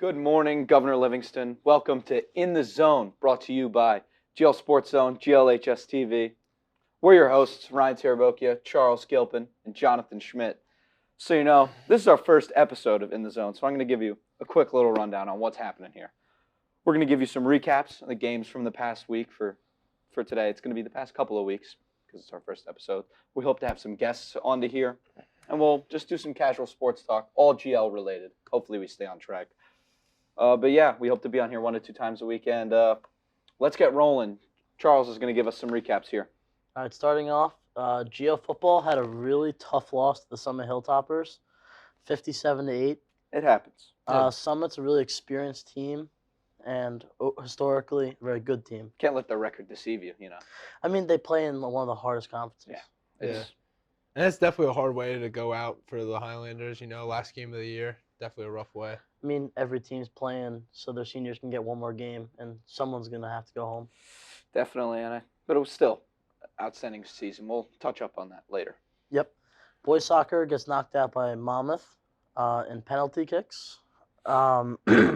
Good morning, Governor Livingston. Welcome to In the Zone, brought to you by GL Sports Zone, GLHS TV. We're your hosts, Ryan Tarabokia, Charles Gilpin, and Jonathan Schmidt. So you know, this is our first episode of In the Zone, so I'm going to give you a quick little rundown on what's happening here. We're going to give you some recaps of the games from the past week for today. It's going to be the past couple of weeks because it's our first episode. We hope to have some guests on to here, and we'll just do some casual sports talk, all GL related. Hopefully we stay on track. But yeah, we hope to be on here 1 to 2 times a week. And let's get rolling. Charles is going to give us some recaps here. All right, starting off, GL football had a really tough loss to the Summit Hilltoppers, 57-8. It happens. Summit's a really experienced team and historically a very good team. Can't let the record deceive you, you know. I mean, they play in one of the hardest conferences. Yeah. And it's definitely a hard way to go out for the Highlanders, last game of the year. Definitely a rough way. I mean, every team's playing so their seniors can get one more game, and someone's going to have to go home. Definitely, but it was still an outstanding season. We'll touch up on that later. Yep. Boys soccer gets knocked out by Monmouth in penalty kicks. Goldbeck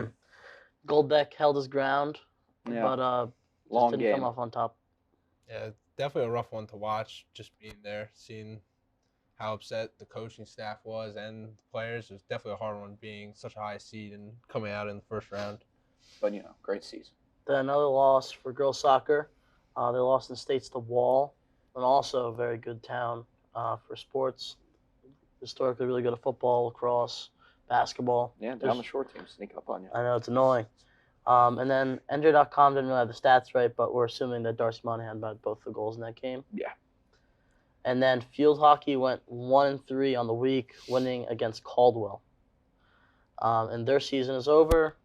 held his ground, but long just didn't game. come off on top. Yeah, definitely a rough one to watch, just being there, seeing how upset the coaching staff was and the players. It was definitely a hard one being such a high seed and coming out in the first round. But, great season. Then another loss for girls soccer. They lost in states to Wall, and also a very good town for sports. Historically really good at football, lacrosse, basketball. Yeah, down the short team sneak up on you. I know, it's annoying. And then NJ.com didn't really have the stats right, but we're assuming that Darcy Monahan had both the goals in that game. Yeah. And then field hockey went 1-3 on the week, winning against Caldwell. And their season is over.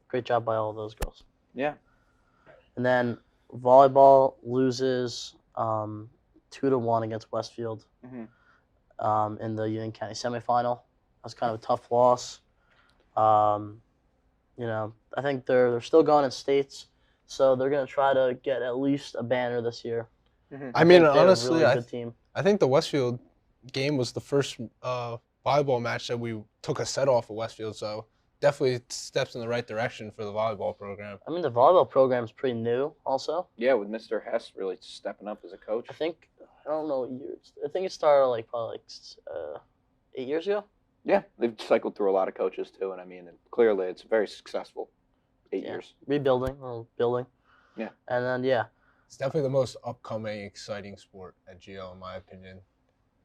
Great job by all of those girls. Yeah. And then volleyball loses 2-1 against Westfield in the Union County semifinal. That was kind of a tough loss. I think they're still going in states, so they're going to try to get at least a banner this year. I mean, think they're honestly, a really good team. I think the Westfield game was the first volleyball match that we took a set off of Westfield, so definitely steps in the right direction for the volleyball program. I mean, the volleyball program's pretty new also. Yeah, with Mr. Hess really stepping up as a coach. I don't know what years. I think it started probably 8 years ago. Yeah, they've cycled through a lot of coaches too, and clearly it's very successful. 8 years. Rebuilding or building. Yeah. And then, It's definitely the most upcoming, exciting sport at GL, in my opinion.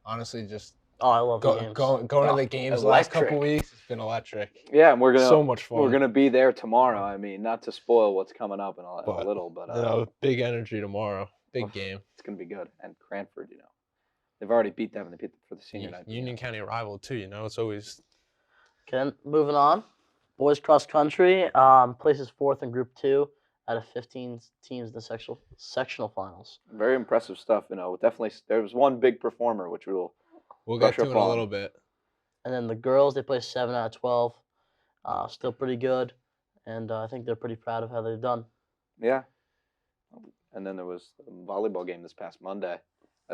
Honestly, just I love the games. going to the games the last couple weeks, it's been electric. Yeah, and so much fun. We're gonna be there tomorrow. I mean, not to spoil what's coming up in a little, but big energy tomorrow. Big game. It's gonna be good. And Cranford, they've already beat them, and they beat them for the senior night. Union County rival too. It's always. Okay, moving on. Boys cross country places 4th in Group 2 out of 15 teams in the sectional finals. Very impressive stuff. Definitely there was one big performer, which we'll get to in a little bit. And then the girls, they placed 7 out of 12. Still pretty good, and I think they're pretty proud of how they've done. Yeah. And then there was the volleyball game this past Monday.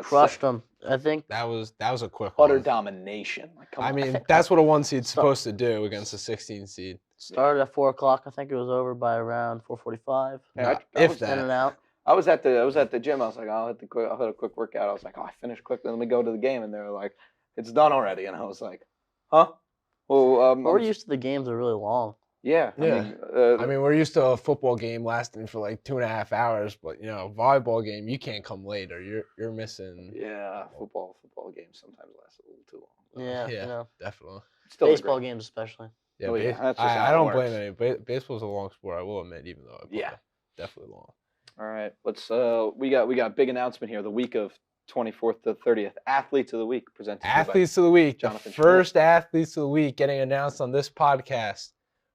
Crushed them. I think that was a quick utter one. domination. Come on. That's what a 1 seed's supposed to do against a 16 seed. Started at 4 o'clock. I think it was over by around 4:45. Yeah, if In that. and out. I was at the gym. I was like, I'll hit a quick workout. I was like, I finished quickly. Let me go to the game. And they were like, it's done already. And I was like, huh? Well, we're used to the games are really long. Yeah. I mean, we're used to a football game lasting for like 2.5 hours, but volleyball game, you can't come late or you're missing. Yeah, football games sometimes last a little too long. Yeah, definitely. Still baseball games especially. Yeah, that's just how I it don't works. blame any. Baseball's a long sport, I will admit, even though I play. Yeah. Definitely long. All right, let's. We got a big announcement here. The week of 24th to 30th, Athletes of the Week presented. Athletes of the Week, Jonathan the first Athletes of the Week getting announced on this podcast.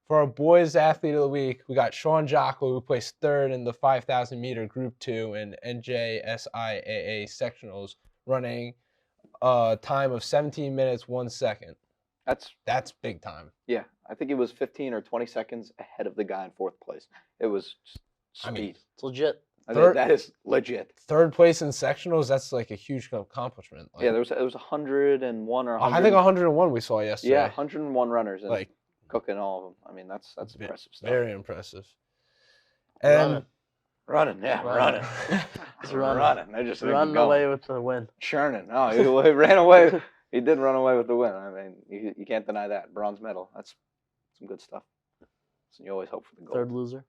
For our boys Athlete of the Week, we got Sean Jockler, who placed 3rd in the 5,000 meter Group 2 and NJSIAA sectionals, running a time of 17 minutes 1 second. That's big time. Yeah, I think he was 15 or 20 seconds ahead of the guy in 4th place. It was speed. It's legit. That is legit. 3rd place in sectionals, that's like a huge accomplishment. Yeah, there was 101 or 100. I think 101 we saw yesterday. Yeah, 101 runners. And cooking all of them. I mean, that's Ve- impressive stuff. Very impressive. Running. And Running, yeah, running. He's running. Running. They're just Running away with the win. churning. Oh, he ran away. He did run away with the win. I mean, you can't deny that. Bronze medal. That's some good stuff. Listen, you always hope for the gold. Third loser.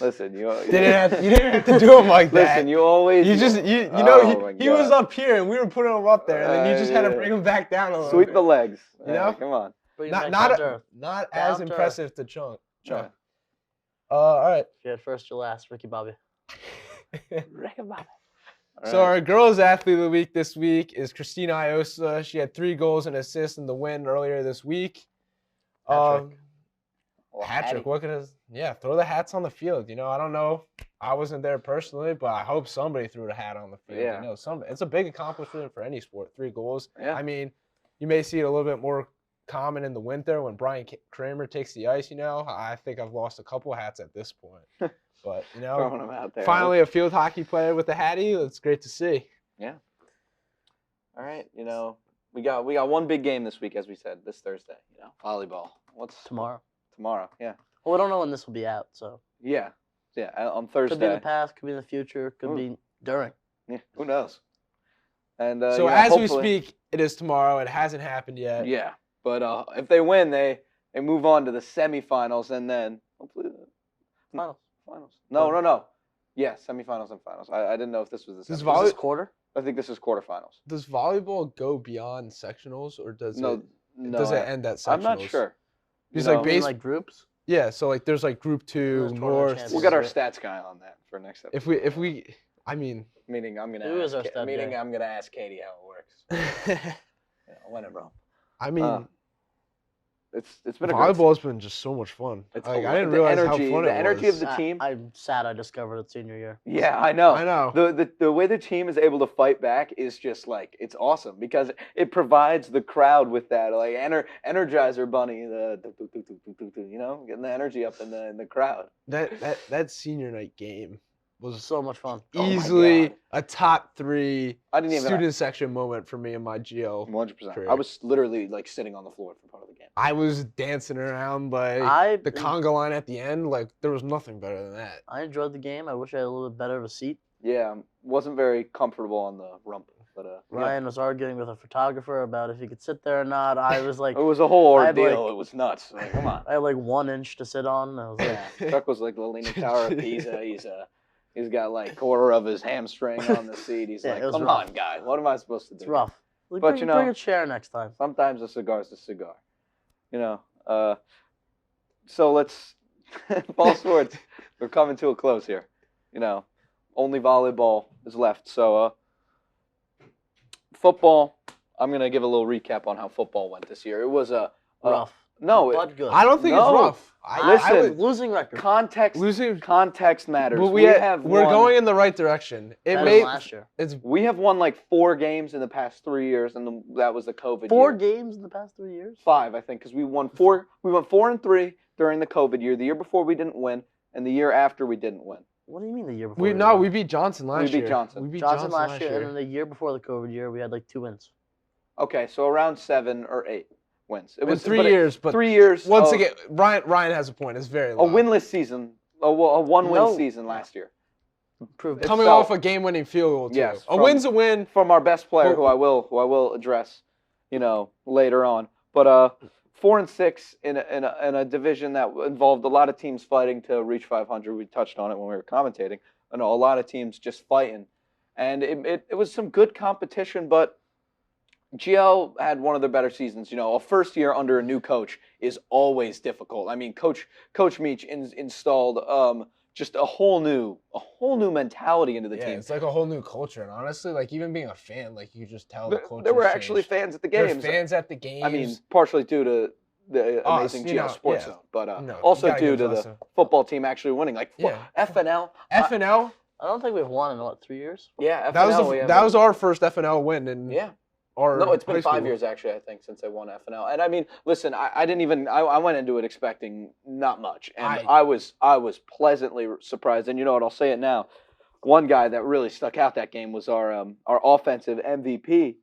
Listen, you you didn't have to do him like that. Listen, you always. You just he was up here and we were putting him up there, and then you just had to bring him back down a little sweep bit. the legs. You know? Come on. Bring him Not back not down to earth. not Down as to impressive to Chunk. Yeah. All right. If you had first, you last, Ricky Bobby. So our girls athlete of the week this week is Christina Iosa. She had 3 goals and assists in the win earlier this week. Hat-trick. Hat trick. What could throw the hats on the field. You know, I don't know. I wasn't there personally, but I hope somebody threw the hat on the field. Yeah. You know, it's a big accomplishment for any sport. 3 goals. Yeah. I mean, you may see it a little bit more common in the winter when Brian Kramer takes the ice. You know, I think I've lost a couple hats at this point. But you know, Throwing them out there. finally a field hockey player with a hattie. It's great to see. Yeah. All right. You know, we got one big game this week, as we said, this Thursday. You know, volleyball. What's Tomorrow. tomorrow? Yeah. Well, we don't know when this will be out, so Yeah. Yeah. On Thursday. could be in the past, could be in the future, could Ooh. be during. Yeah. Who knows? And So you know, as we hopefully- speak, it is tomorrow. It hasn't happened yet. Yeah. But if they win, they move on to the semifinals, and then hopefully the Finals. finals. No. Yeah, semifinals and finals. I didn't know if this was the Does semifinals. Is this quarter? I think this is quarterfinals. Does volleyball go beyond sectionals, or does No, it no. does it end at sectionals? I'm not sure. Because You know, like You mean base, like groups? yeah. So like there's like Group 2, There's tournament North. champions. We'll get our stats guy on that for next episode. If we, I mean, Meaning I'm gonna Who is ask, our stat guy? I'm gonna ask Katie how it works. Yeah, when in Rome. I mean, It's been a great volleyball's been just so much fun. It's Like, a I lot. didn't The realize energy- how fun the it energy was. of the team. I'm sad I discovered it senior year. Yeah, I know. I know. The way the team is able to fight back is just like it's awesome because it provides the crowd with that like energizer bunny, you know, getting the energy up in the crowd. That senior night game was So much fun. Oh my easily God. a top 3 I didn't even student section moment for me in my GL. 100%. career. I was literally like sitting on the floor for part of the game. I was dancing around like I the conga line at the end. Like there was nothing better than that. I enjoyed the game. I wish I had a little bit better of a seat. Yeah, wasn't very comfortable on the rump, but yeah. Ryan was arguing with a photographer about if he could sit there or not. I was like, It was a whole I had, ordeal. like- It was nuts. Like, come on. I had like 1 inch to sit on. And I was like, Yeah, Chuck was like the Leaning Tower of Pisa. He's got like quarter of his hamstring on the seat. He's Yeah, like, it was come rough. on, guy. What am I supposed to do? it's rough. Like, But, bring, you know- bring a chair next time. Sometimes a cigar's a cigar. You know. So let's ball sports. We're coming to a close here. You know, only volleyball is left. So football. I'm gonna give a little recap on how football went this year. It was Rough. no but good. I don't think No. it's rough. Listen. Losing record. context. Losing. Context matters. But we're we're going in the right direction. It Better made than last year. it's We have won like 4 games in the past 3 years, and that was the COVID 4 year. games in the past 3 years. 5, I think, because we won 4. We won 4 and 3 during the COVID year. The year before we didn't win, and the year after we didn't win. What do you mean the year before? we beat Johnson last year. beat Johnson. We beat Johnson last year, and then the year before the COVID year, we had like 2 wins. Okay, so around 7 or 8 wins. It In was 3 but years, but 3 years. once of again, Ryan has a point. It's very a low. winless season, a one-win No. season last year Prove it. Coming So- off a game-winning field goal too. Yes, A from- win's a win. from our best player, Well- who I will address, you know, later on. But 4 and 6 in a division that involved a lot of teams fighting to reach 500. We touched on it when we were commentating. I know a lot of teams just fighting, and it was some good competition. But GL had one of their better seasons. You know, a first year under a new coach is always difficult. I mean, Coach Meach installed just a whole new mentality into the Yeah, team. it's like a whole new culture. And honestly, like even being a fan, like you could just tell the culture. There were actually fans at the There's games. fans at the games. I mean, partially due to the Us, amazing you GL know, Sports yeah. Zone, but No, you also gotta due give to us the a- football team actually winning. Like Yeah. FNL. FNL. I don't think we've won in what 3 years. Yeah, That was FNL, we have that a- was our first FNL win in yeah. our No, it's been high 5 school. years actually, I think, since they won FNL. And I mean, listen, I didn't even I went into it expecting not much, and I was pleasantly surprised. And you know what? I'll say it now. One guy that really stuck out that game was our offensive MVP,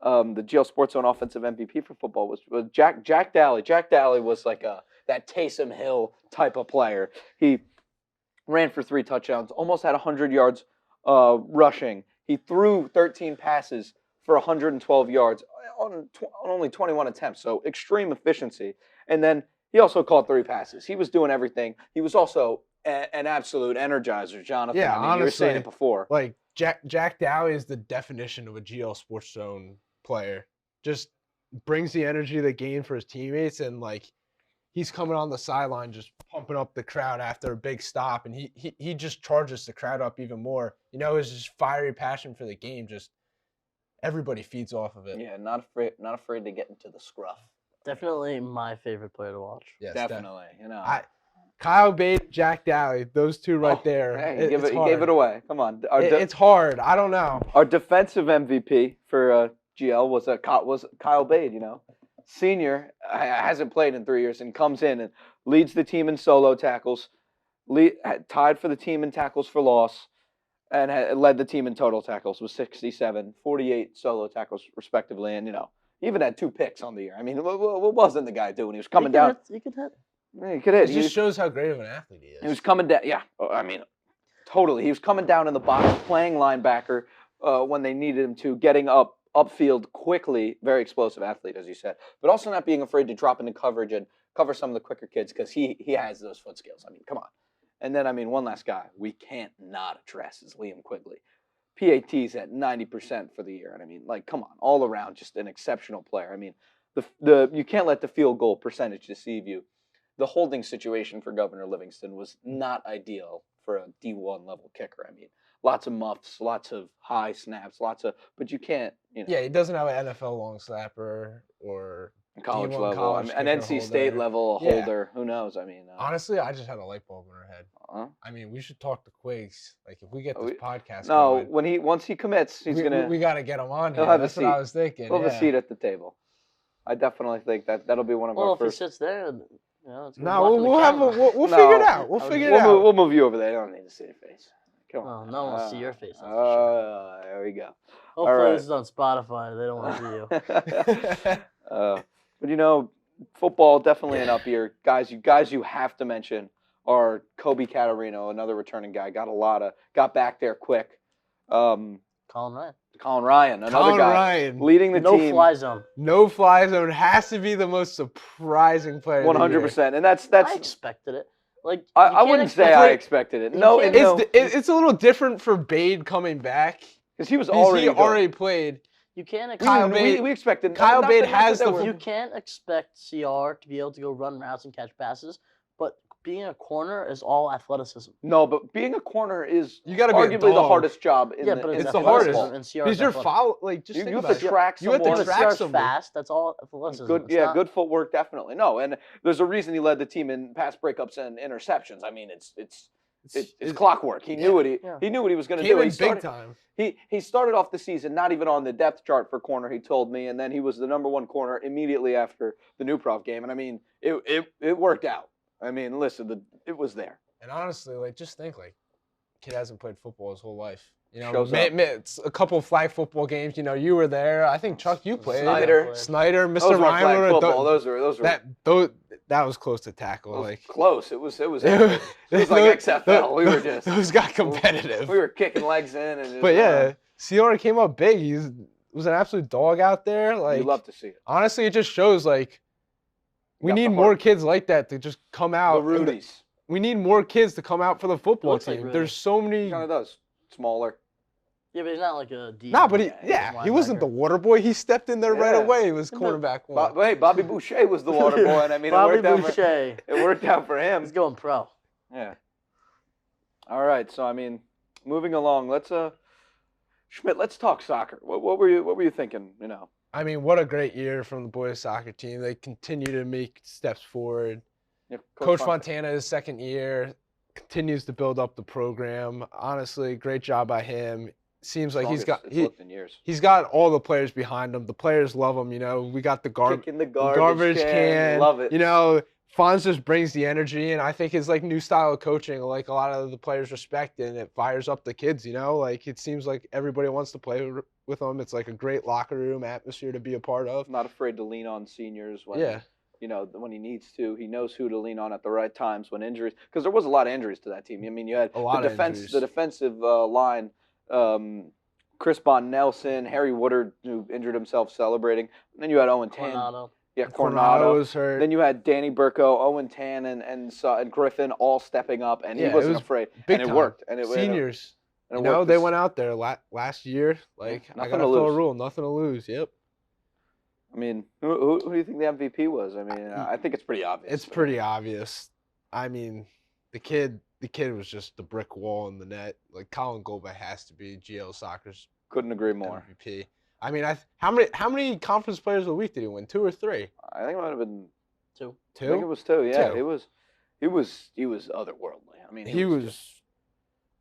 the GL Sports Zone offensive MVP for football was Jack Daly. Jack Daly was like that Taysom Hill type of player. He ran for 3 touchdowns, almost had 100 yards rushing. He threw 13 passes for 112 yards on only 21 attempts, so extreme efficiency. And then he also caught 3 passes. He was doing everything. He was also an absolute energizer, Jonathan. Yeah, I mean, honestly, you were saying it before. Like Jack Daly is the definition of a GL Sports Zone player. Just brings the energy of the game for his teammates, and like he's coming on the sideline just pumping up the crowd after a big stop, and he just charges the crowd up even more. You know, his just fiery passion for the game, just everybody feeds off of it. Yeah, not afraid to get into the scruff. Definitely my favorite player to watch. Yes, Definitely, you know. Kyle Bade, Jack Daly, those two right there. Hey, he gave it away. Come on. It's hard. I don't know. Our defensive MVP for GL was Kyle Bade, you know. Senior, hasn't played in 3 years and comes in and leads the team in solo tackles, tied for the team in tackles for loss, and led the team in total tackles with 67, 48 solo tackles respectively, and, you know, he even had 2 picks on the year. I mean, what wasn't the guy doing? He was coming down. He could hit. Yeah, he could hit. It just shows how great of an athlete he is. He was coming down. Yeah, I mean, totally. He was coming down in the box, playing linebacker when they needed him to, getting upfield quickly. Very explosive athlete, as you said, but also not being afraid to drop into coverage and cover some of the quicker kids because he has those foot skills. I mean, come on. And then, I mean, one last guy we can't not address is Liam Quigley. PAT's at 90% for the year, and I mean, like, come on, all around, just an exceptional player. I mean, you can't let the field goal percentage deceive you. The holding situation for Governor Livingston was not ideal for a D1 level kicker. I mean, lots of muffs, lots of high snaps, but you can't, you know. Yeah, he doesn't have an NFL long snapper or college D1 level, college an kicker NC State holder. level holder. Who knows? I mean, honestly, I just had a light bulb in our head. I mean, we should talk to Quigs. Like, if we get this podcast going, once he commits, he's gonna. We got to get him on He'll here. have That's a what seat. I was thinking. He'll have a seat at the table. I definitely think that'll be one of our Well, if first. he sits there, you know, it's No, we'll No, figure it out. We'll figure it out. We'll move you over there. I don't need to see your face. Come on. Oh, no one will see your face. That's for sure. There we go. Hopefully right. this is on Spotify. They don't want to see you. But you know, football definitely an up year. Guys you have to mention are Kobe Catarino, another returning guy. Got back there quick. Colin Ryan. Colin Ryan, another guy leading the no team. fly zone. No fly zone has to be the most surprising player. 100%, and that's. I expected it. Like I wouldn't say I expected it. No, it's a little different for Bade coming back because he was he already played. You can't Kyle expect. Bade- we expected Kyle Bade has the. You can't expect CR to be able to go run routes and catch passes, but being a corner is all athleticism. No, but being a corner is You gotta be a arguably the dog. hardest job. In But it's it's the hardest. And CR Because is you're athletic. follow like just You think have about to it. track You have to someone. track CR's someone. fast. That's all athleticism. Good, It's yeah, not- good footwork, definitely. No, and there's a reason he led the team in pass breakups and interceptions. I mean, it's clockwork. He knew what he knew what he was going to do. Came in He started, big time. he started off the season not even on the depth chart for corner. He told me, and then he was the #1 corner immediately after the Newprov game. And I mean, it worked out. I mean, listen, it was there. And honestly, like, just think, like, kid hasn't played football his whole life. You know, Shows up. it's a couple of flag football games. You know, you were there. I think Chuck, you played. Snyder, Mr. those weren't Ryan. flag football. Those were That was close to tackle. Like close. It was like XFL. We were just those got competitive. We were kicking legs in and. Just, But yeah, CR came up big. He was an absolute dog out there. Like, you love to see it. Honestly, it just shows like we got need the more heart. kids like that to just come out. The Rudies. We need more kids to come out for the football looks like team. Rudy. There's so many. Kind of does. Smaller. Yeah, but he's not like a D. Nah, but he's he wasn't the water boy. He stepped in there right Yeah. away. He was cornerback one. Hey, Bobby Boucher was the water boy, and I mean, Bobby it Boucher. worked out for him. He's going pro. Yeah. All right, so I mean, moving along, let's Schmidt, let's talk soccer. What were you thinking? You know. I mean, what a great year from the boys soccer team. They continue to make steps forward. Yeah, Coach Fontana, his second year, continues to build up the program. Honestly, great job by him. Seems like he's looked in years. he's got all the players behind him. The players love him. You know, we got the Kicking the garbage can. Love it. You know, Fonz just brings the energy, and I think his like new style of coaching, like a lot of the players respect, and it fires up the kids. You know, like it seems like everybody wants to play with him. It's like a great locker room atmosphere to be a part of. Not afraid to lean on seniors when Yeah. when he needs to. He knows who to lean on at the right times when injuries, because there was a lot of injuries to that team. I mean, you had A lot the of defense, injuries. the defensive line, Chris Bond Nelson, Harry Woodard, who injured himself celebrating. And then you had Owen Tan. Coronado. Yeah, Coronado Coronado. was hurt. Then you had Danny Burko, Owen Tan, and Griffin all stepping up, and Yeah, he it wasn't was afraid, big and it time. worked. And it Seniors. and it You know, worked. they went out there last year. Like, I nothing got to to fill a lose. rule. Nothing to lose. Yep. I mean, who do you think the MVP was? I mean, I think it's pretty obvious. It's pretty obvious. I mean, the kid was just the brick wall in the net. Like, Colin Golbeck has to be GL Soccer's Couldn't agree more. MVP. I mean, how many conference players of the week did he win? 2 or 3? I think it might have been 2. I think it 2? was 2. Yeah, 2. he was otherworldly. I mean, He was, just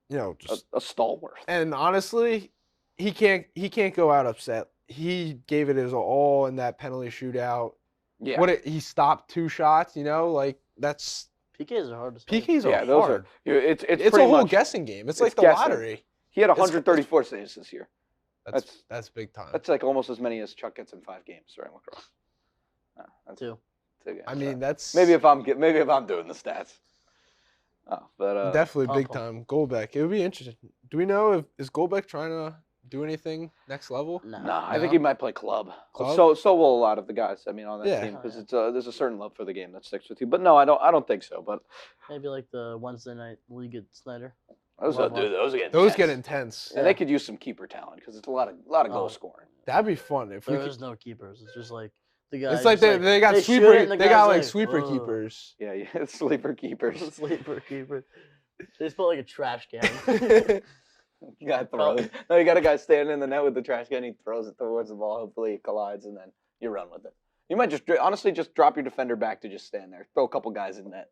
you know, just a stalwart. and honestly, he can't go out upset. He gave it his all in that penalty shootout. Yeah. He stopped 2 shots, you know, like that's PKs are hard to say. PKs are Yeah, those hard. it's It's a pretty whole much, guessing game. It's it's like the guessing. lottery. He had it's- 134 saves this year. That's big time. That's like almost as many as Chuck gets in 5 games during lacrosse. That's 2. 2 games. I mean, that's maybe if I'm doing the stats. Oh, but definitely big Pump time. Golbeck. It would be interesting. Do we know is Golbeck trying to do anything next level? No. no, I think he might play club. Club? So will a lot of the guys. I mean, on that Yeah. team, because there's a certain love for the game that sticks with you. But no, I don't think so. But Maybe like the Wednesday night league at Snyder. those Love get Those intense. get intense. And they could use some keeper talent because it's a lot of goal Oh. scoring. That'd be fun if we There could. is no keepers. It's just like the guy. It's like just they got they shoot sweeper. it and the They got guy's like sweeper "Whoa." keepers. Yeah, sleeper keepers. Sleeper keeper. They just put like a trash can. You got throws. No, you got a guy standing in the net with the trash can. He throws it towards the ball. Hopefully, it collides, and then you run with it. You might just honestly just drop your defender back to just stand there. Throw a couple guys in net,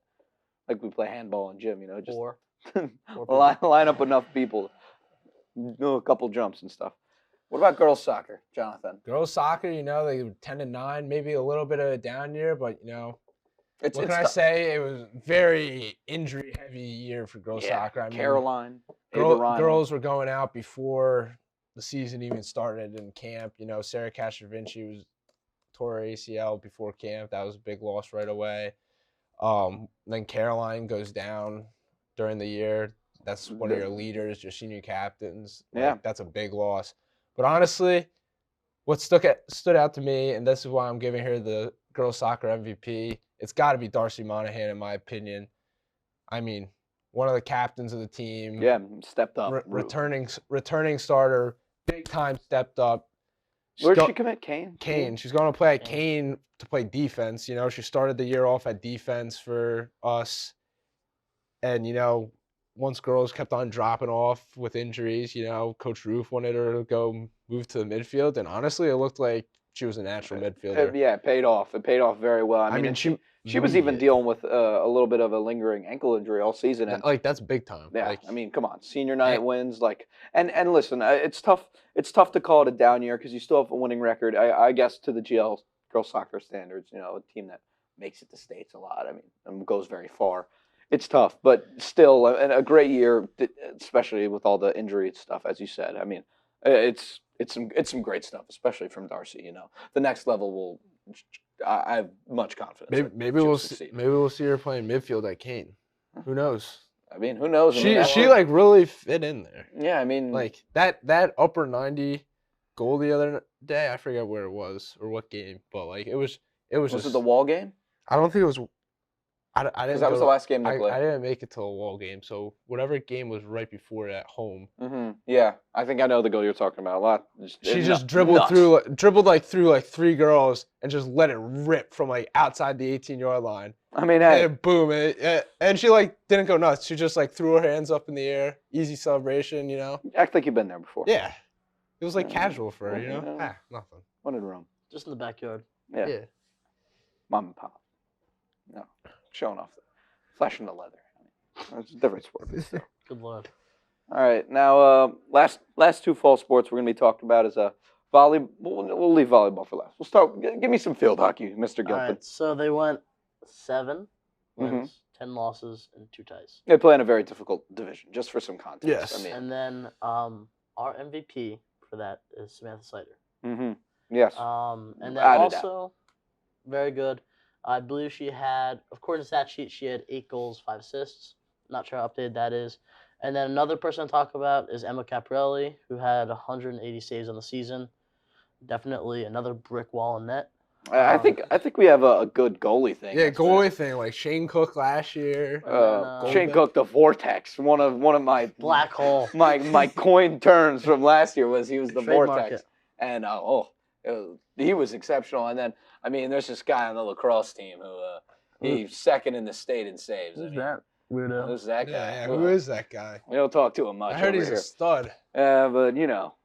like we play handball in gym. You know, just Or line up enough people, do a couple jumps and stuff. What about girls soccer, Jonathan? Girls soccer, you know, they were 10-9, maybe a little bit of a down year, but you know, what can I say? It was very injury heavy year for girls soccer. I mean, Caroline, Ava Ryan. girls were going out before the season even started in camp. You know, Sarah Castrovinci was tore her ACL before camp. That was a big loss right away. Then Caroline goes down during the year. That's one of your leaders, your senior captains. Yeah. That's a big loss. But honestly, what stood out to me, and this is why I'm giving her the girls soccer MVP, it's got to be Darcy Monahan, in my opinion. I mean, one of the captains of the team. Yeah, stepped up. Returning starter, big time stepped up. Where'd she commit? Kane? Kane. She's going to play at Kane. Kane to play defense. You know, she started the year off at defense for us. And, you know, once girls kept on dropping off with injuries, you know, Coach Roof wanted her to go move to the midfield. And honestly, it looked like she was a natural midfielder. Yeah, it paid off. It paid off very well. I mean, and she was even dealing with a little bit of a lingering ankle injury all season. And like, that's big time. yeah, Like, I mean, come on, senior night wins. Like, and listen, it's tough. It's tough to call it a down year because you still have a winning record. I guess to the GL girls soccer standards, you know, a team that makes it to states a lot. I mean, and goes very far. It's tough, but still a great year, especially with all the injury stuff, as you said. I mean, it's some great stuff, especially from Darcy. You know, the next level will. I have much confidence. maybe we'll see her playing midfield at Kane. Who knows? I mean, who knows? I mean, She like really fit in there. Yeah, I mean, Like that upper 90 goal the other day. I forget where it was or what game, but like it was was just it the Wall game? I don't think it was. I Because didn't. that was the last game they I played. didn't make it to a Wall game, so whatever game was right before at home. Yeah, I think I know the goal you're talking about a lot. She just dribbled through like 3 girls and just let it rip from like outside the 18-yard line. I mean, hey, And boom! And she like didn't go nuts. She just like threw her hands up in the air, easy celebration, you know. act like you've been there before. Yeah, it was like Yeah. casual for her, you know. Yeah. Nothing. One in Rome. just in the backyard. Yeah. Mom and pop. No, showing off, flashing the leather. It's a different sport. But still. Good lord. All right, now last 2 fall sports we're gonna be talking about is volley. We'll leave volleyball for last. We'll start. Give me some field hockey, Mr. All Gilpin. right, so they went 7 Mhm. wins, 10 losses, and 2 ties. They play in a very difficult division, just for some context. Yes. I mean, And then our MVP for that is Samantha Sider. yes. And then Without a doubt. also, very good. I believe she had, according to stat sheet, she had 8 goals, 5 assists. Not sure how updated that is. And then another person to talk about is Emma Caprelli, who had 180 saves on the season. Definitely another brick wall in net. I think we have a good goalie thing. Yeah, That's goalie thing like Shane Cook last year. And then, Shane Cook, the Vortex. One of my Black hole. my coin turns from last year was he was the Trademark Vortex, it. and he was exceptional. And then I mean, there's this guy on the lacrosse team who he's second in the state in saves. Who's I mean, that? Weirdo. Who's that guy? Yeah, who is that guy? We don't talk to him much. I heard over he's here. a stud. But you know,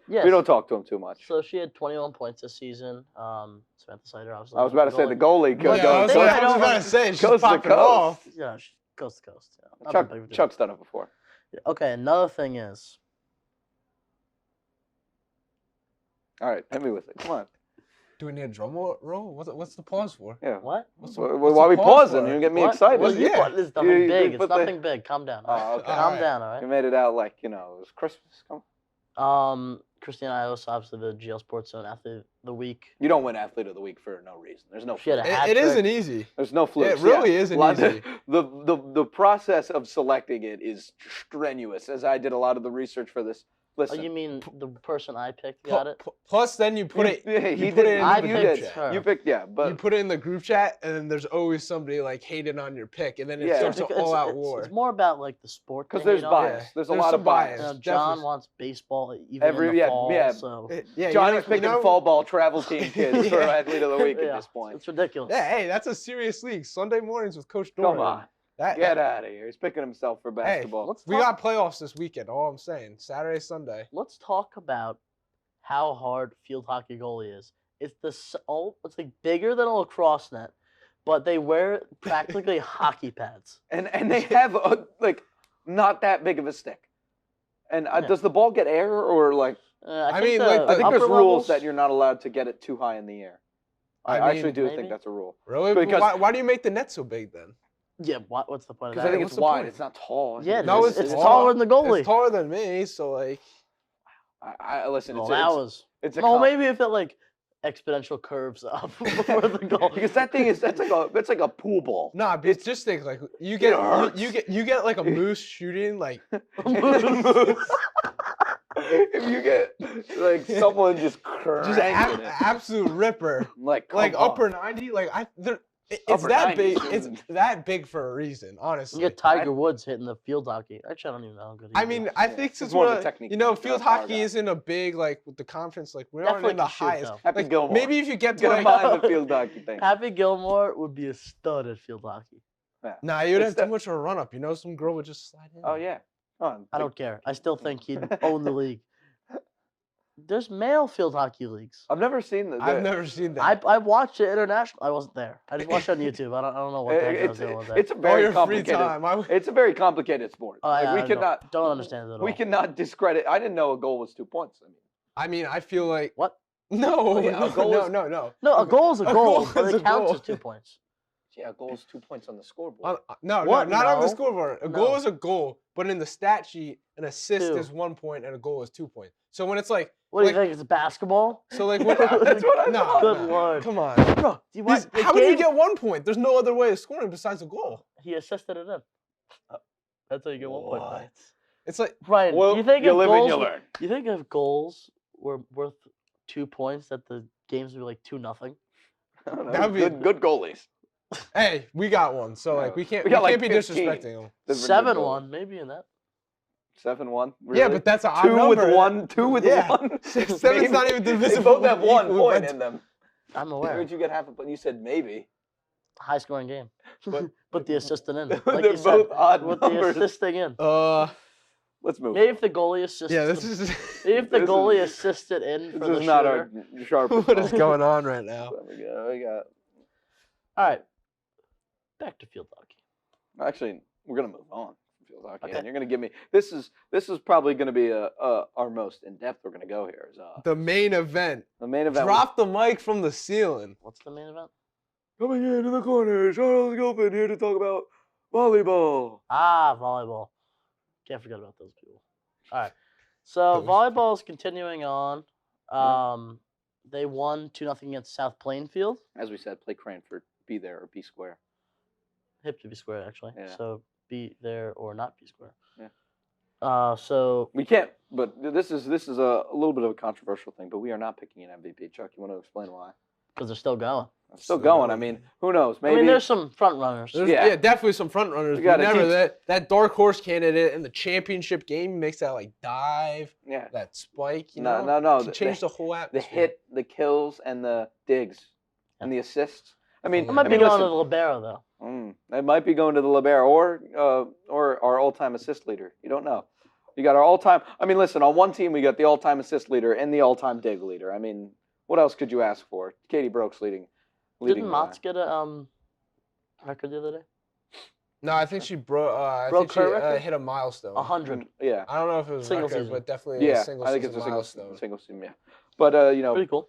Yes. we don't talk to him too much. So she had 21 points this season. Samantha Sider, obviously. I was about to say the goalie goes, Yeah, I was goes- about to say, she's coast to popping coast. off. Yeah, coast to coast. Yeah. Not that big of a deal. Chuck's done it before. Okay, another thing is, All right, hit me with it. Come on. Do we need a drum roll? What's the pause for? Yeah. what? What's Why what's are we the pause pausing? for? You're getting me What? excited. What? Yeah. What? It's nothing You big. put It's the- nothing big. Calm down. all right? Oh, okay. All Calm right. down, all You right? made it out like, it was Christmas. Come on. Christina Ios, obviously the GL Sports Zone Athlete of the Week. You don't win Athlete of the Week for no reason. There's no She had a fluke. hat It trick. isn't easy. There's no fluke. It really isn't easy. The process of selecting it is strenuous, as I did a lot of the research for this. Oh, Listen. you mean the person I picked got it? Plus, then you put it. Yeah, you he put did. it in I the you group picked did. chat. her. You picked, yeah, but You put it in the group chat, and then there's always somebody like hating on your pick, and then it Yeah. starts an Because all-out war. It's more about like the sport. because they there's hate on. bias. Yeah. There's a There's lot some of bias. bias. John Definitely. wants baseball even Every- in the yeah, fall. yeah. So Yeah, Johnny's picking fall ball travel team kids for Yeah. Athlete of the Week yeah, at this point. it's ridiculous. Yeah, hey, that's a serious league. Sunday mornings with Coach Come Doran. on, That, get out of here. He's picking himself for basketball. Let's we talk, got playoffs this weekend. All I'm saying, Saturday, Sunday. let's talk about how hard field hockey goalie is. It's it's like bigger than a lacrosse net, but they wear practically hockey pads. And they have not that big of a stick. And Yeah. does the ball get air or like? I mean, think like, the I think upper there's rules levels- that you're not allowed to get it too high in the air. I I actually mean, do maybe. think that's a rule Really? Because- Why do you make the net so big then? Yeah, what's the point of because I that? think what's it's the wide. point? It's not tall. Yeah, No, it's tall. taller than the goalie. It's taller than me, so like. I listen. Well, It's, that it's, was. it's a Well, con- maybe if it like exponential curves up before the goal. because that thing is that's like a pool ball. Nah, but just think like you get hurts. you get like a moose shooting like If you get like someone just just cranking it, absolute ripper. like Like come on. upper 90, like it's Upper that 90s, big. It's isn't- that big for a reason, You honestly. get Tiger Woods hitting the field hockey. Actually, I don't even know how good he I is. mean, I Yeah, think it's since more of a we're, technique you know, thing, field not a power hockey guy. isn't a big like with the conference. Like we aren't Definitely in the can shoot, highest. though. Happy Like, Gilmore. maybe if you get to Get like, behind the field hockey thing. Happy Gilmore would be a stud at field hockey. nah, you'd It's have the- too much of a run up. You know, some girl would just slide in. Oh yeah. Come on. I don't care. I still think he'd own the league. There's male field hockey leagues. I've never seen the. I've never seen that. I watched it international. I wasn't there. I just watched it on YouTube. I don't know what the heck I was doing with that. It's a All very your free complicated. time. It's a very complicated sport. Oh, Like, yeah, we I cannot. don't understand it at all. We cannot discredit. I didn't know a goal was 2 points. I mean, I feel like What? no, Yeah, a no, goal no, is- no, no. No, a goal is a A goal, goal but is it a counts goal. as 2 points. Yeah, a goal is 2 points on the scoreboard. No, What? no, not on the No. scoreboard. A No. goal is a goal, but in the stat sheet, an assist 2. is 1 point and a goal is 2 points. So when it's like, What do like, you think? It's a basketball? so like, what, That's what I no, thought. Good no, lord. come on. Bro, do you want, How would you get 1 point? There's no other way of scoring besides a goal. He assisted it in. That's how you get 1 point. What? It's like, Brian, Well, do you think you if live and goals, you learn. you think if goals were worth 2 points, that the games would be like 2-0? I don't know. That would be- good goalies. hey, we got one, so like we can't We we got, like, can't be 15. disrespecting them. Different good 7-1, maybe in that. 7-1. Yeah, but that's a odd two with number. one. Two with Yeah. one. Seven's not even They divisible both have 1 equally point by in them. I'm Where aware. did you get half a point? You said maybe. High scoring game. But- Put the assistant in. They're Like you both said, odd with the numbers. assisting in. Let's move. Maybe if the goalie assists. Yeah, this the, is maybe if the this goalie is- assisted in for This the is not shooter. our sharpest. what is moment. going on right now. We got. All right. Back to field hockey. Actually, we're gonna move on from field hockey. Okay. And you're gonna give me this is probably gonna be our most in depth we're gonna go here. Is The main event. the main event. Drop the mic from the ceiling. What's the main event? Coming into the corner, Charles Gilpin here to talk about volleyball. Volleyball. Can't forget about those people. All right. So Those volleyball is continuing on. They won 2-0 against South Plainfield. As we said, play Cranford. Be there or be square. Hip to be square, actually. Yeah. So be there or not be square. Yeah. So We can't, but this is a little bit of a controversial thing, but we are not picking an MVP. Chuck, you want to explain why? because they're still going. Still going. I mean, who knows? Maybe. I mean, there's some front runners. There's, Yeah. yeah. Definitely some front runners. You But gotta never teach- that dark horse candidate in the championship game makes that like dive, yeah. that spike. You No, know, no. Can change the whole The atmosphere. hit, the kills, and the digs, and the assists. I mean, It It might I be mean, going listen, to the libero though. It might be going to the libero or our all-time assist leader. You don't know. You got our all-time. I mean, listen. On one team, we got the all-time assist leader and the all-time dig leader. I mean, what else could you ask for? Katie Brooks leading. Didn't Motts get a record the other day? No, I think she broke. I Broke think she her record? hit a milestone. 100. Yeah. I don't know if it was Single record, season. but definitely Yeah. a single I think season it's a milestone. single season. Yeah. But Pretty cool.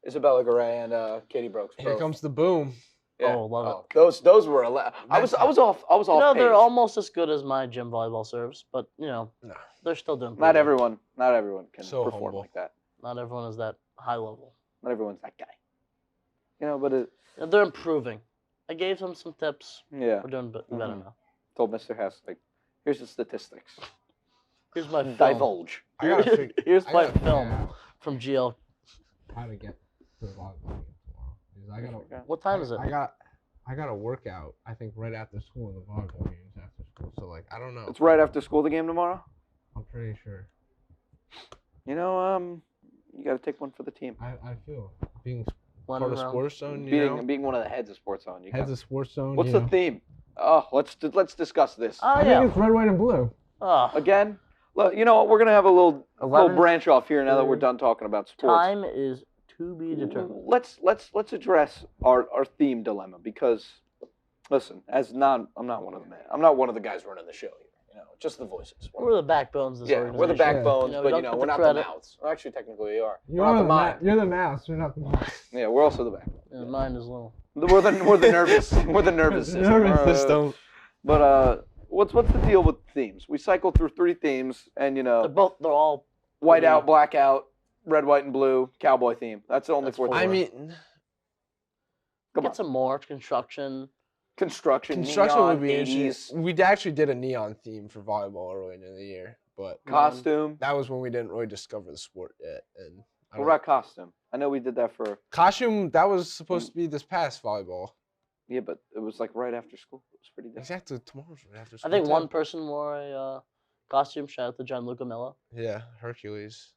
Isabella Garay and Katie Brooks. Here both. comes the boom. Yeah. Oh, love it. Those were. I was off. I was off. You know, they're page. almost as good as my gym volleyball serves, but you know, No. they're still doing. Not pretty everyone can So perform humble. like that. good. Not everyone is that high level. Not everyone's that guy. You know, but They're improving. I gave them some tips. yeah. We're doing better Mhm. now. Told Mr. Hess, like, here's the statistics. Here's my film. Divulge. I gotta figure. Here's I my gotta figure film out from GL. how to get to the volleyball game tomorrow. Because I gotta. What time is it? I got a workout. I think right after school, and the volleyball game's after school. So like, I don't know. It's right after school the game tomorrow. I'm pretty sure. You know, you got to take one for the team. I feel being One part of round. Sports Zone. You know, Being one of the heads of Sports Zone. heads of Sports Zone. What's you the know. theme? Oh, let's discuss this Oh I yeah. think it's red, white, and blue. Oh, again. Look, you know what? We're gonna have a little 11, branch off here now that we're done talking about sports. time is to be determined. Let's address our theme dilemma because, listen, I'm not one of the men. I'm not one of the guys running the show here. You know, just the voices. We're the backbones of this Yeah, organization. we're the backbones, You know, we but don't you know, get we're the not credit. the mouths. Well, actually, technically, we are. You're We're not the the mind. You're the mouse. You're not the mouse. Yeah, we're also the backbone. Yeah, mine is little. We're the nervous. We're the nervous system. Nervous system. But what's the deal with themes? We cycle through 3 themes, and you They're know, all. white out, black out, red, white, and blue, cowboy theme. That's the only That's 4 four. themes. I mean, Come on. Get some more construction. Construction construction would be 80s, interesting. We actually did a neon theme for volleyball early in the year, but costume. that was when we didn't really discover the sport yet. And I What don't- about costume? I know we did that for costume? That was supposed to be this past volleyball. yeah, but it was like right after school. It was pretty different. Exactly, tomorrow's right after I school. think too. one person wore a costume. Shout out to Gianluca Mello. Yeah, Hercules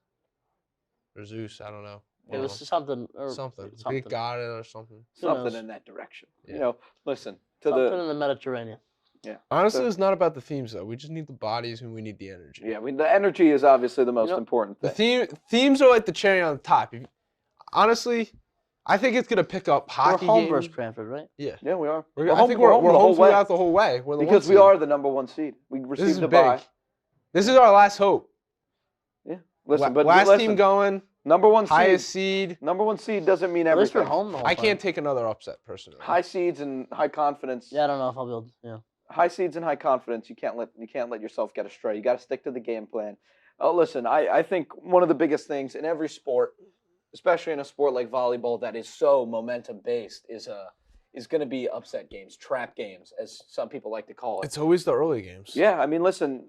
or Zeus. I don't know. It was something. Or something. something. Big God or something. Something knows? in that direction. Yeah. You know, listen to Something the in the Mediterranean. Honestly, So- it's not about the themes though. We just need the bodies and we need the energy. yeah. The energy is obviously the most know, important The thing. themes are like the cherry on the top. Honestly, I think it's gonna pick up We're hockey home games. versus Cranford, right? Yeah, we are. I think we're the home whole way throughout the whole way. We're the because one we seed. are the number 1 seed. We This received is a big. bye. This is our last hope. Listen, but last listen, team going, number 1 seed. highest seed. Number 1 seed doesn't mean At least everything. we're home the whole I time. can't take another upset personally. High seeds and high confidence. Yeah, I don't know if I'll be able. Yeah. High seeds and high confidence. You can't let yourself get astray. You got to stick to the game plan. Oh, listen, I think one of the biggest things in every sport, especially in a sport like volleyball that is so momentum based, is going to be upset games, trap games, as some people like to call it. It's always the early games. Yeah, I mean, listen,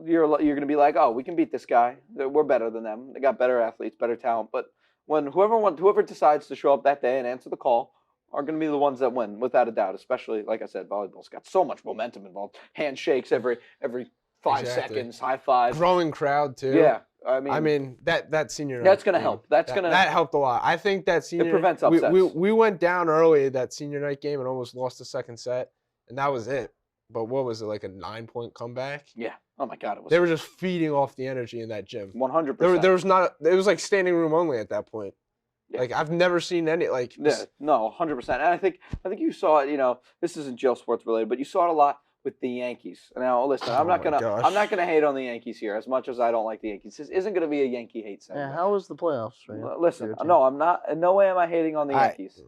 you're going to be like, oh, we can beat this guy. We're better than them. They got better athletes, better talent. But when whoever decides to show up that day and answer the call are going to be the ones that win, without a doubt. Especially, like I said, volleyball's got so much momentum involved. Handshakes every 5 Exactly. seconds, high fives. Growing crowd too. Yeah, I mean that senior. That's night gonna game, help. That's that- gonna- that helped a lot. I think that senior prevents we, upsets. we went down early that senior night game and almost lost the second set, and that was it. But what was it, like a 9-point comeback? yeah. Oh my God, it was They were just feeding off the energy in that gym. 100%. There was not. It was like standing room only at that point. Yeah. Like I've never seen any like. Yeah, no, 100%. And I think you saw it. You know, this isn't jail sports related, but you saw it a lot with the Yankees. Now, listen, Oh my gosh. I'm not gonna hate on the Yankees here as much as I don't like the Yankees. This isn't gonna be a Yankee hate segment. Yeah. How was the playoffs? For you? Listen, For your team? no, I'm not. In no way am I hating on the I- Yankees.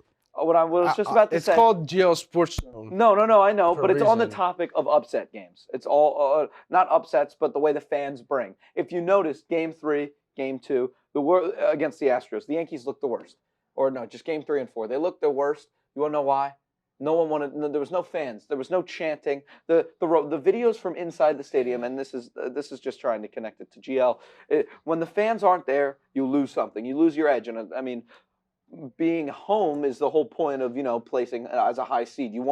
What I was just about to it's say. called GL Sports Zone. No, I know, For but a it's on the reason. topic of upset games. It's all not upsets, but the way the fans bring. If you notice, Game 3, Game 2, against the Astros, the Yankees looked the worst. Or no, just Game 3 and 4, they looked the worst. You want to know why? No one wanted. No, there was no fans. There was no chanting. The videos from inside the stadium, and this is just trying to connect it to GL. When the fans aren't there, you lose something. You lose your edge, and I mean. Being home is the whole point of placing as a high seed. You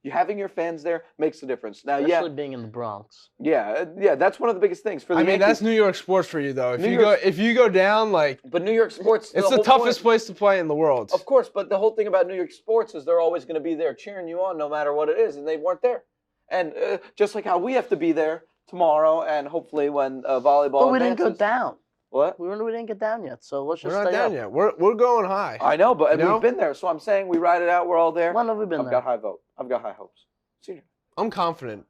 having your fans there makes a difference. Now, Especially being in the Bronx. yeah, that's one of the biggest things for the I mean, Yankees. that's New York sports for you, though. If New you York- go if you go down, like, But New York sports, it's the whole toughest point- place to play in the world. Of course, but the whole thing about New York sports is they're always going to be there cheering you on, no matter what it is, and they weren't there. And just like how we have to be there tomorrow, and hopefully when volleyball. But we didn't go advances. down. What? We didn't get down yet, so let's We're just not stay down up. yet. We're going high. I know, but You know? we've been there, so I'm saying we ride it out. We're all there. When have we been I've there? got high vote. I've got high hopes. Senior. I'm confident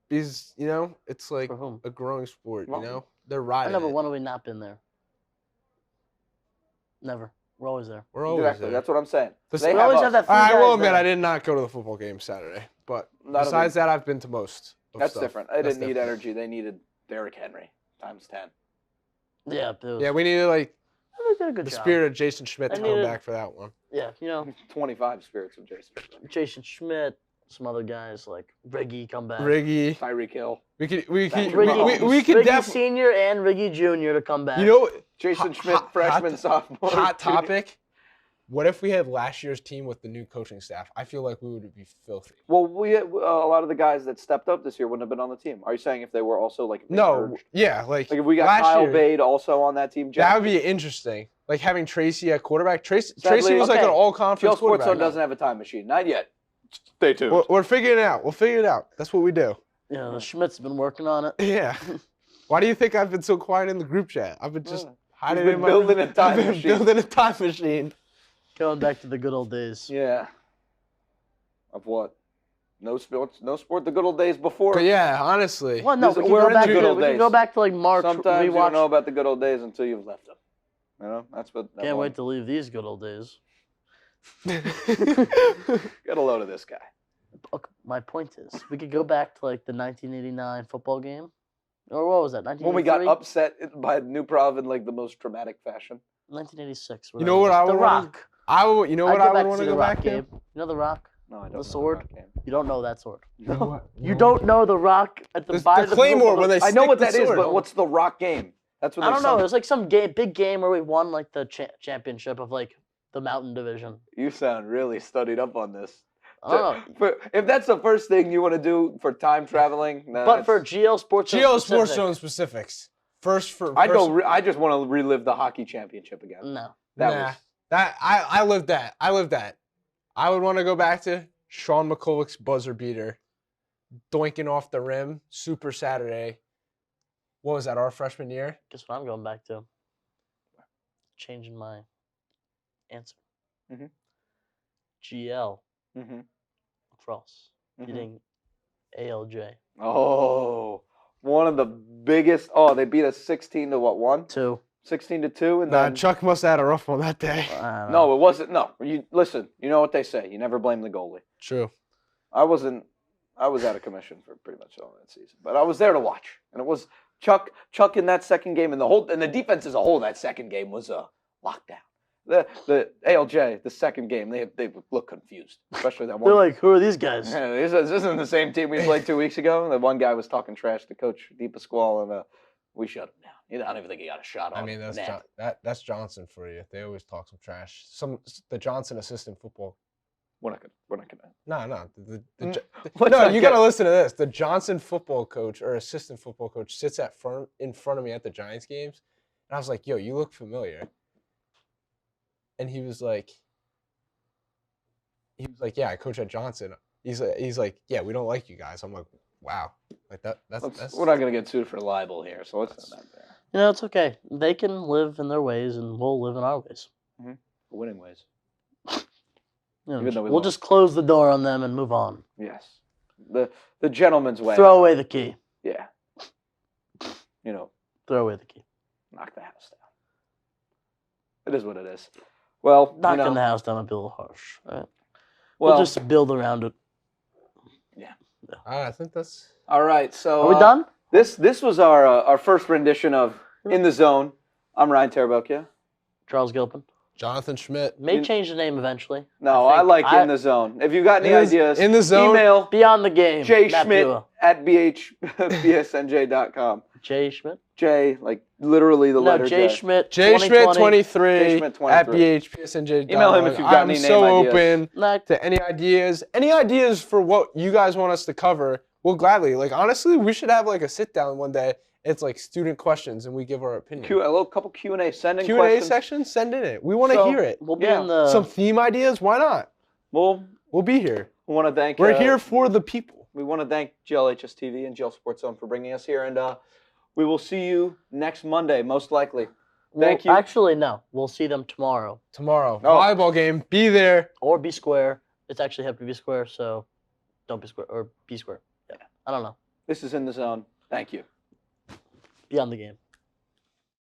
because it's like For whom? a growing sport. Well, They're I riding. know, but it. when have we not been there? Never. We're always there. We're always Exactly. there. That's what I'm saying. This- They We always us. have that. I few will guys admit there. I did not go to the football game Saturday, but Not a besides that, I've been to most. Of That's stuff. different. They That's didn't need different. energy. They needed Derrick Henry times 10. Yeah, it was, Yeah, we needed like they did a good the job. spirit of Jason Schmidt I to come needed- back for that one. Yeah, 25 spirits of Jason. Jason Schmidt, some other guys like Riggy come back. Riggy, Tyreek Hill. we could Patrick we could Riggy definitely. Senior and Riggy Junior to come back. You know, Jason Hot- Schmidt, hot- freshman, hot- sophomore. hot topic. What if we had last year's team with the new coaching staff? I feel like we would be filthy. Well, a lot of the guys that stepped up this year wouldn't have been on the team. Are you saying if they were also like if they No, merged? yeah, like Like if we got last Kyle year, Bade also on that team? that would be interesting. Like having Tracy at quarterback. Tracy Sadly, was like okay. an GL all-conference Sports quarterback. Zone doesn't have a time machine. Not yet. Stay tuned. We're figuring it out. We'll figure it out. That's what we do. Yeah, the Schmidt's been working on it. Yeah. Why do you think I've been so quiet in the group chat? I've been just hiding been in my building a time I've been machine. building a time machine. Going back to the good old days. Yeah. Of what? No sports. No sport. The good old days before. But yeah, honestly. Well, no, This- we can we're go in the back. good To, old we can days. go back to like March. Sometimes you rewatch. don't know about the good old days until you've left them. You know, that's what. Can't wait to leave these good old days. Get a load of this guy. Look, my point is, we could go back to like the 1989 football game, or what was that? When we got 1983? upset by New Prov in like the most dramatic fashion. 1986. You know what I The would wanna- Rock. You know what I'd I would to want see to the go Rock back to? game. You know the Rock? No, I don't. The know sword? that game. You don't know that sword. You know what? You don't know the Rock at the The bottom Claymore when they I know stick what the that is, sword. but what's the Rock game? That's what I don't know. It was like some big game where we won like the championship of like the Mountain Division. You sound really studied up on this. I don't know. If that's the first thing you want to do for time traveling, But for GL Sports Zone GL Sports specific, Zone specifics. I just want to relive the hockey championship again. No. I lived that. I would want to go back to Sean McCulloch's buzzer beater, doinking off the rim, Super Saturday. What was that? Our freshman year. Guess what I'm going back to? Changing my answer. Mhm. GL Mm-hmm. lacrosse beating ALJ. Oh, one of the biggest. Oh, they beat us 16 to what? 1? 2. 16 to 2, and Nah, then Chuck must have had a rough one that day. I don't know. no, it wasn't. No, you listen. You know what they say. You never blame the goalie. True. I was out of commission for pretty much all that season, but I was there to watch, and it was Chuck in that second game, and the defense as a whole. That second game was a lockdown. The ALJ, the second game, they look confused, especially that one. They're like, who are these guys? Yeah, this isn't the same team we played 2 weeks ago. The one guy was talking trash to Coach DePasquale, and we shut him down. I don't even think he got a shot on. I mean, that's net. that's Johnson for you. They always talk some trash. The Johnson assistant football. We're not gonna. No. Let's No, not you get- got to listen to this. The Johnson football coach or assistant football coach sits in front of me at the Giants games, and I was like, "Yo, you look familiar." And he was like, "Yeah, I coach at Johnson." He's like, "Yeah, we don't like you guys." I'm like, "Wow, like that's." We're not gonna get sued for libel here, so let's not there. You know, it's okay. They can live in their ways, and we'll live in our ways. Winning ways. You know, Even though we we'll lost. just close the door on them and move on. Yes, the gentleman's way. Throw away the key. Yeah. You know, Throw away the key. knock the house down. It is what it is. Well, Knocking the house down might be a little harsh. Right? We'll just build around it. I think that's. all right. So Are we done? This was our first rendition of In the Zone. I'm Ryan Tarabokia. Charles Gilpin. Jonathan Schmidt. May change the name eventually. No, I like In the Zone. If you've got any ideas, In the Zone. email Beyond the game. Matt jschmidt Buell. at bsnj.com. J Schmidt. J, like literally the No, letter J J. Schmidt. J Schmidt 23 J Schmidt 23. at BHPSNJ. Email him if you've got I'm any so name ideas. open to any ideas. Any ideas for what you guys want us to cover? We'll gladly. Like honestly, we should have like a sit down one day. It's like student questions and we give our opinion. A little couple Q&A. Send in Q&A questions. section, send in it. We want to So, hear it. We'll be Yeah. in the. Some theme ideas, why not? We'll We'll be here. want to thank. We're here for the people. We want to thank GLHS TV and GL Sports Zone for bringing us here, and we will see you next Monday, most likely. Thank you. Actually, no. We'll see them tomorrow. Tomorrow, Oh. volleyball game. Be there. Or be square. It's actually have to be square, so don't be square. Or be square. Yeah. I don't know. This is In the Zone. Thank you. Beyond the game.